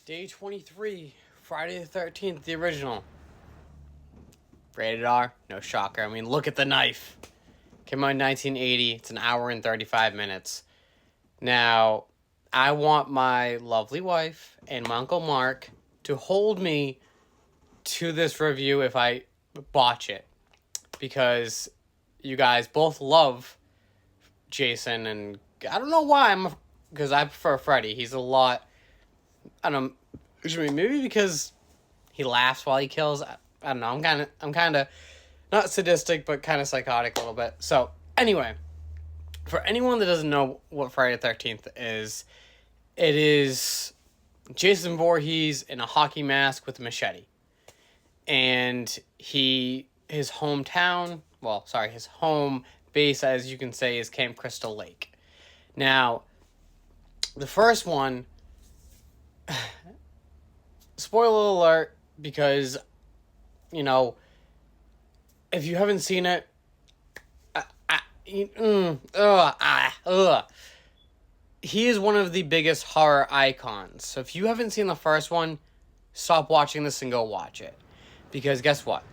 Day 23, Friday the 13th, the original. Rated R, no shocker. I mean, look at the knife. Came out in 1980. It's an hour and 35 minutes. Now, I want my lovely wife and my Uncle Mark to hold me to this review if I botch it. Because you guys both love Jason, and I don't know why. Because I prefer Freddy. He's a lot... I don't know, maybe because he laughs while he kills. I don't know. I'm kind of not sadistic, but kind of psychotic a little bit. So anyway, for anyone that doesn't know what Friday the 13th is, it is Jason Voorhees in a hockey mask with a machete, and his home base, as you can say, is Camp Crystal Lake. Now, the first one. Spoiler alert, because, if you haven't seen it, he is one of the biggest horror icons. So if you haven't seen the first one, stop watching this and go watch it. Because guess what?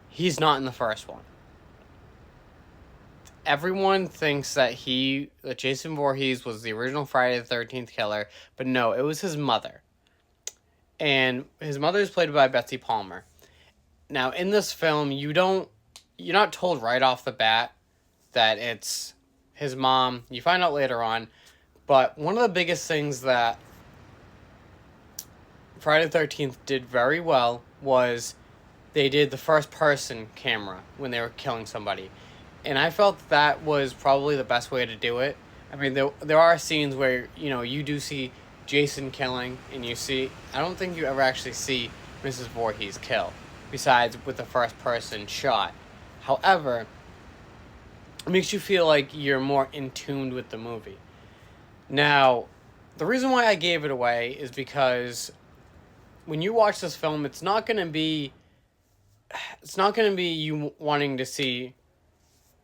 He's not in the first one. Everyone thinks that Jason Voorhees was the original Friday the 13th killer, but no, it was his mother. And his mother is played by Betsy Palmer. Now, in this film, you're not told right off the bat that it's his mom. You find out later on. But one of the biggest things that Friday the 13th did very well was they did the first-person camera when they were killing somebody. And I felt that was probably the best way to do it. I mean, there are scenes where, you do see Jason killing, and I don't think you ever actually see Mrs. Voorhees kill, besides with the first person shot. However, it makes you feel like you're more in tune with the movie. Now, the reason why I gave it away is because when you watch this film, it's not going to be you wanting to see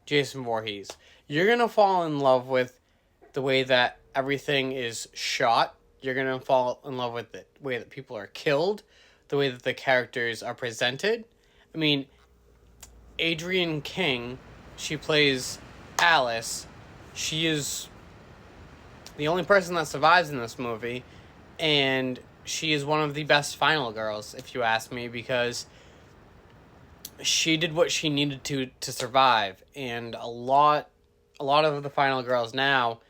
Jason Voorhees. You're going to fall in love with the way that everything is shot. You're going to fall in love with the way that people are killed, the way that the characters are presented. I mean, Adrienne King, she plays Alice. She is the only person that survives in this movie, and she is one of the best final girls, if you ask me, because she did what she needed to survive. And a lot of the final girls now,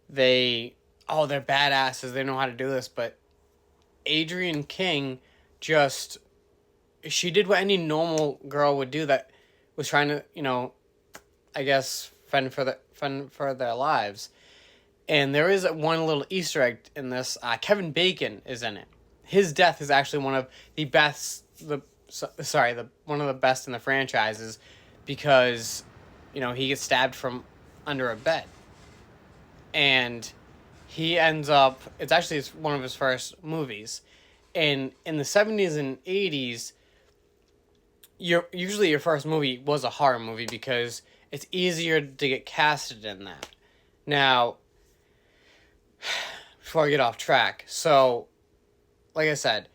they're badasses, they know how to do this, but Adrienne King she did what any normal girl would do that was trying to, I guess, fend for their lives. And there is one little Easter egg in this. Kevin Bacon is in it. His death is actually one of the best, one of the best in the franchises, because, he gets stabbed from under a bed. And he ends up, it's one of his first movies. And in the 70s and 80s, usually your first movie was a horror movie because it's easier to get casted in that. Now, before I get off track, so, like I said,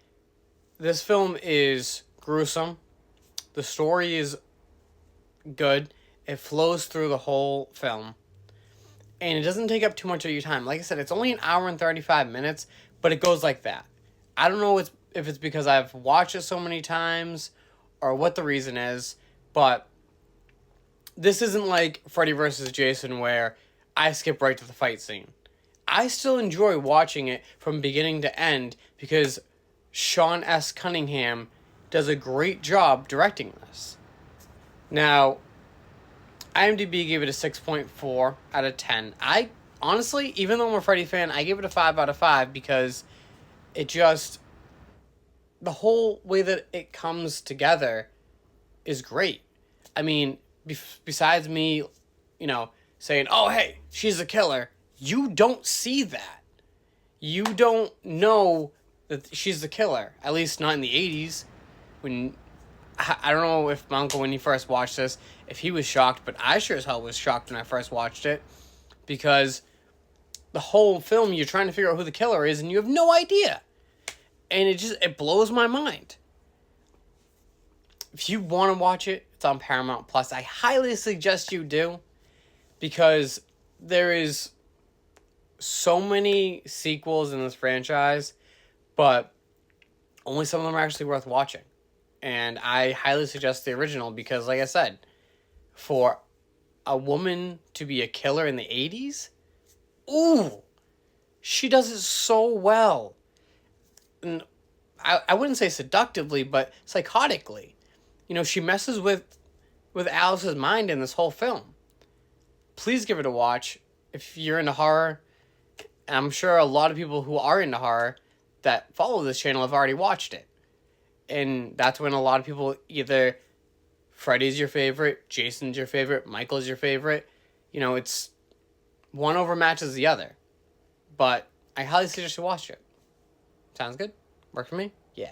this film is gruesome. The story is good. It flows through the whole film. And it doesn't take up too much of your time. Like I said, it's only an hour and 35 minutes, but it goes like that. I don't know if it's because I've watched it so many times or what the reason is, but this isn't like Freddy vs. Jason where I skip right to the fight scene. I still enjoy watching it from beginning to end because Sean S. Cunningham does a great job directing this. Now, IMDb gave it a 6.4 out of 10. I honestly, even though I'm a Freddy fan, I give it a 5 out of 5 because the whole way that it comes together is great. I mean, besides me, saying, oh, hey, she's a killer, you don't see that. You don't know that she's the killer, at least not in the 80s. I don't know if my uncle, when he first watched this, if he was shocked, but I sure as hell was shocked when I first watched it, because the whole film you're trying to figure out who the killer is and you have no idea. And it blows my mind. If you want to watch it, it's on Paramount Plus. I highly suggest you do, because there is so many sequels in this franchise, but only some of them are actually worth watching. And I highly suggest the original because, like I said, for a woman to be a killer in the 80s, ooh, she does it so well. And I wouldn't say seductively, but psychotically. You know, she messes with Alice's mind in this whole film. Please give it a watch if you're into horror. And I'm sure a lot of people who are into horror that follow this channel have already watched it. And that's when a lot of people, either Freddy's your favorite, Jason's your favorite, Michael's your favorite. You know, it's one overmatches the other. But I highly suggest you watch it. Sounds good? Work for me? Yeah.